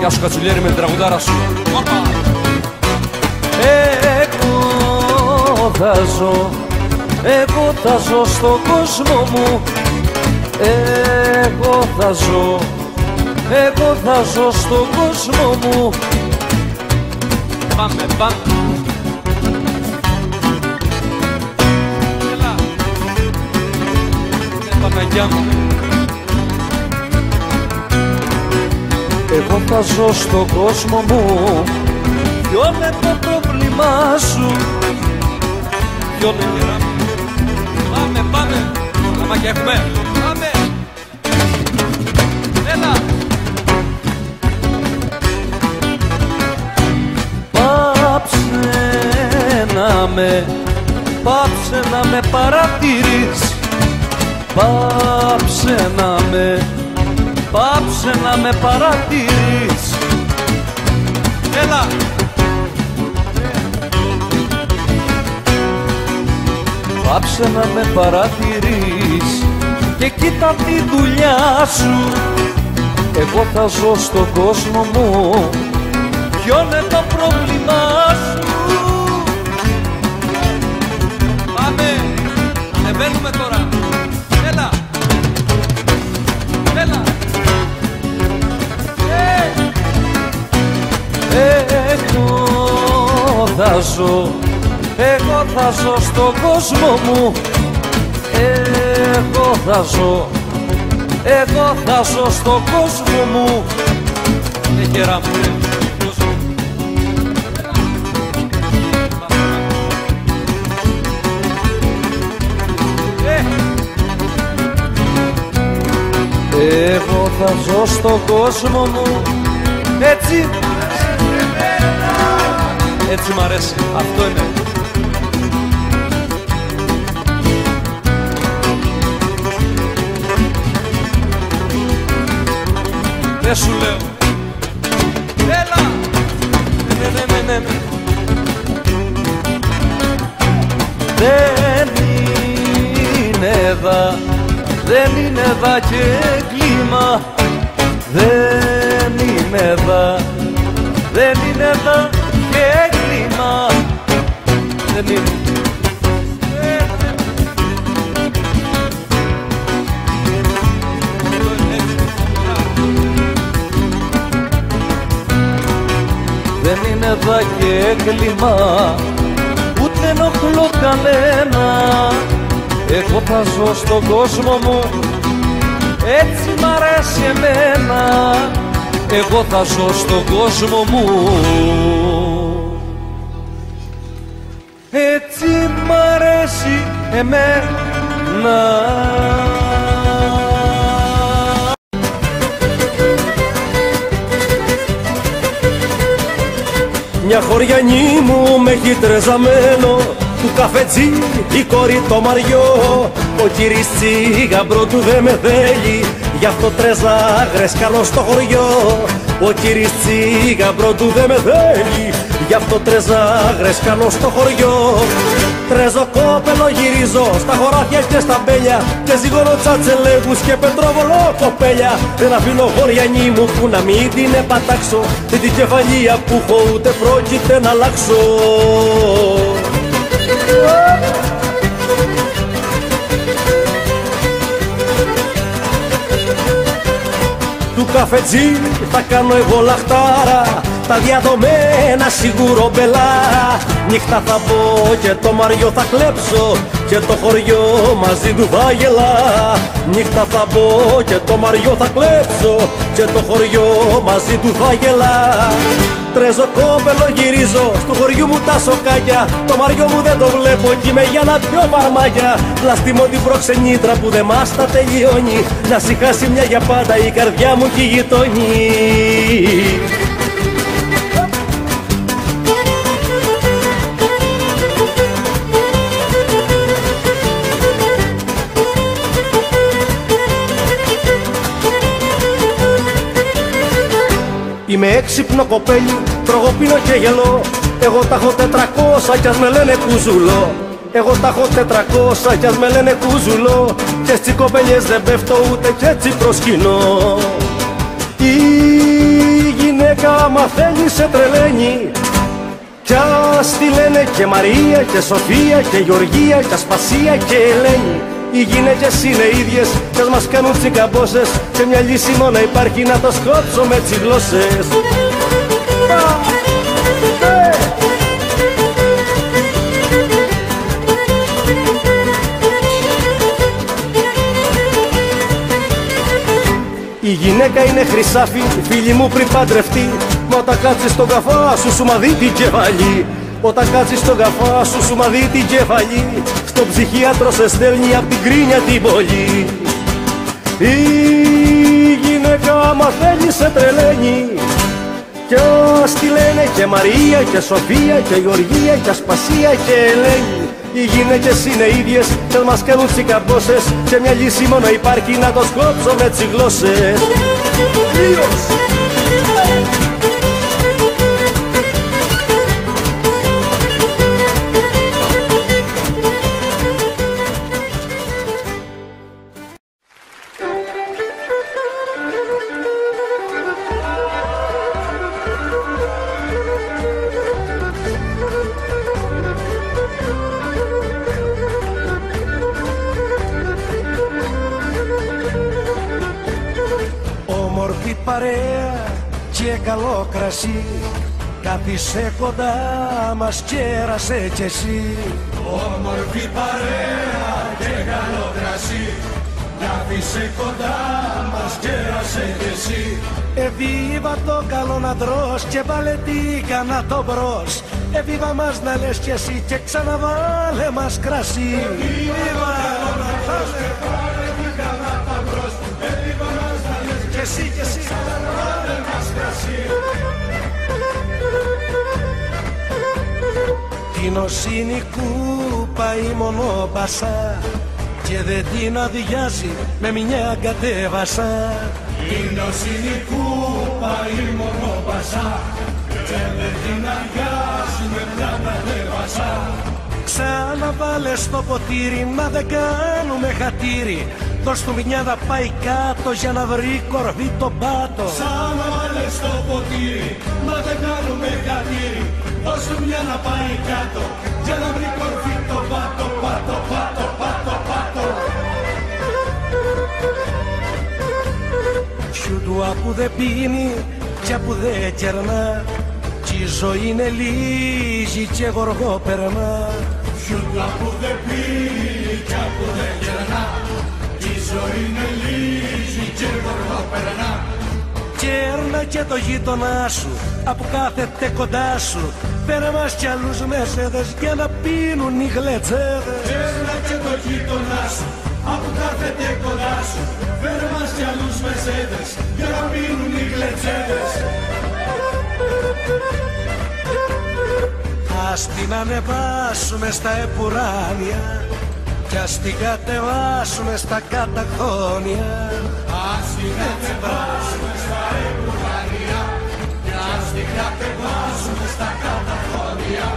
Γεια σου Κατσουλιέρη με την τραγουδάρα σου. Εγώ θα ζω στον κόσμο μου Εγώ θα ζω στον κόσμο μου. Πάμε, πάμε. Έλα. Παναγιά μου. Εγώ θα ζω στον κόσμο μου. Ποιο είναι το πρόβλημά σου? Ποιο είναι γερά? Πάμε, πάμε. Λαμάκια έχουμε. Πάμε. Έλα. Πάψε να με παρατηρείς. Πάψε να με παρατηρείς. Έλα. Πάψε να με παρατηρείς και κοίτα τη δουλειά σου. Εγώ θα ζω στον κόσμο μου. Ποιο είναι το πρόβλημά σου? Πάμε, ανεβαίνουμε τώρα. Έλα. Έλα. Εγώ θα ζω στον κόσμο μου. Εγώ θα ζω στον κόσμο μου. Γερά μου. Εγώ θα ζω στον κόσμο μου. Έτσι. Έτσι μ' αρέσει. Αυτό είναι. Δεν σου λέω. Έλα. Ναι. Δεν είναι εδώ και κλίμα. Δεν είναι εδώ και κλίμα. Δεν είναι. Δεν είναι εδώ και κλίμα, ούτε ενοχλώ κανένα. Εγώ θα ζω στον κόσμο μου, έτσι μ' αρέσει εμένα. Εγώ θα ζω στον κόσμο μου, έτσι μ' αρέσει εμένα. Μια χωριανή μου με έχει τρεζαμένο, του καφετζή η κόρη το Μαριό. Ο κύρις τσίγαμπρο του δε με θέλει, γι' αυτό τρεζάγρες καλό στο χωριό. Ο κύρις τσίγαμπρο του δε με θέλει, γι' αυτό τρεζάγρες καλό στο χωριό. Τρέζω κόπελο γυρίζω στα χωράφια και στα μπέλια, και ζυγώνω τσατσελεύους και πετρόβολο κοπέλια. Δεν αφήνω χωριανή μου που να μην την επατάξω, και την κεφαλία που έχω ούτε πρόκειται να αλλάξω. Του καφετζή θα κάνω εγώ λαχτάρα, τα διαδομένα σίγουρο μπελάρα. Νύχτα θα πω και το Μαριό θα κλέψω, και το χωριό μαζί του θα γελά. Νύχτα θα πω και το Μαριό θα κλέψω, και το χωριό μαζί του θα γελά. Τρέζω κόπελο γυρίζω, στο χωριού μου τα σοκάκια, το Μαριό μου δεν το βλέπω κι είμαι για να πιω παρμάκια. Πλαστιμώ την προξενήτρα που δεν μας τα τελειώνει, να συχάσει μια για πάντα η καρδιά μου κι η γειτόνι. Είμαι έξυπνο κοπέλι, τρώγω πίνω και γελώ. Εγώ τα έχω 400 κι ας με λένε κουζουλό. Εγώ τα έχω 400 κι ας με λένε κουζουλό, και στις κοπέλιες δεν πέφτω ούτε κι έτσι προσκυνώ. Η γυναίκα άμα θέλει σε τρελαίνει, κι ας τη λένε και Μαρία και Σοφία και Γεωργία και Ασπασία και Ελένη. Οι γυναίκες είναι ίδιες κι ας μας κάνουν τσικαμπόσες, και μια λύση μόνο υπάρχει, να το σκόψω με τις γλώσσες. Η γυναίκα είναι χρυσάφι, φίλοι μου, πριν παντρευτεί. Μα όταν κάτσεις στον καφά σου, σου μα δει την κεφαλή. Όταν κάτσεις στον καφά σου, σου μα δει την κεφαλή. Στον ψυχίατρο σε στέλνει απ' την κρίνια την πολύ. Η γυναίκα άμα θέλει σε τρελαίνει, κι ας τη λένε και Μαρία και Σοφία και Γεωργία και Ασπασία και Ελένη. Οι γυναίκες είναι ίδιες κι ας μας κάνουν τσικαμπόσες, και μια λύση μόνο υπάρχει, να το σκόψω με τις γλώσσες. Παρέα και καλό κρασί, κάθισε κοντά μας, κέρασε κι εσύ. Όμορφη παρέα και καλό κρασί, κάθισε κοντά μας, κέρασε κι εσύ. Εβίβα το καλό να τρως και βάλε τι κανά το μπρος. Εβίβα μας να λες κι εσύ και ξαναβάλε μας κρασί. Εβίβα καλό να τρως και βάλε τι κανά το μπρος. Εβίβα μας να λες κι εσύ κι εσύ, ξαναβάλε μας κρασί. Την οσύνη κούπα η μονοπασά και δεν την αδειάζει με μια κατέβασα. Την οσύνη κούπα η μονοπασά και δεν την αδειάζει με μια κατέβασα. Ξαναβάλε στο ποτήρι, μα δεν κάνουμε χατήρι. Δώσ' του μια να πάει κάτω για να βρει κορβί τον πάτο. Ξαναβάλε στο ποτήρι, μα δεν κάνουμε χατήρι. Δώσ' του μια να πάει κάτω για να βρει κορβί τον πάτο. Πάτο, πάτο, πάτο, πάτο. Σιουντουά που δεν πίνει και που δεν κερνά, κι η ζωή είναι λίγη και γοργό περνά. Σιουντουά που δεν πίνει και που δεν κερνά, κι η ζωή είναι λίγη και γοργό περνά. Κέρνα και το γείτονά σου, απ' κάθεται κοντά σου. Φέρε μας κι άλλους μεσέδες για να πίνουν οι γλετσέδες. Κέρνα και το γείτονά σου, απ' κάθεται κοντά σου. Φέρε μας κι άλλους μεσέδες για να πίνουν οι γλετσέδες. Ας την ανεβάσουμε στα επουράνια κι ας την κατεβάσουμε στα καταχώνια. Ας την κατεβάσουμε στα επουράνια κι ας την κατεβάσουμε στα καταχώνια.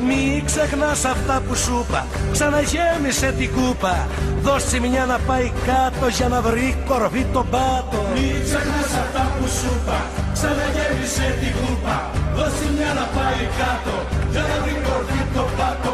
Μη ξεχνάς αυτά που σου είπα, ξαναγέμισε την κούπα. Δώσε μια να πάει κάτω για να βρει κορβί τον πάτο. Μη ξεχνάς αυτά που σου είπα, ξαναγέμισε την κούπα. Δώσε μια να πάει κάτω για να βρει κορβί τον πάτο.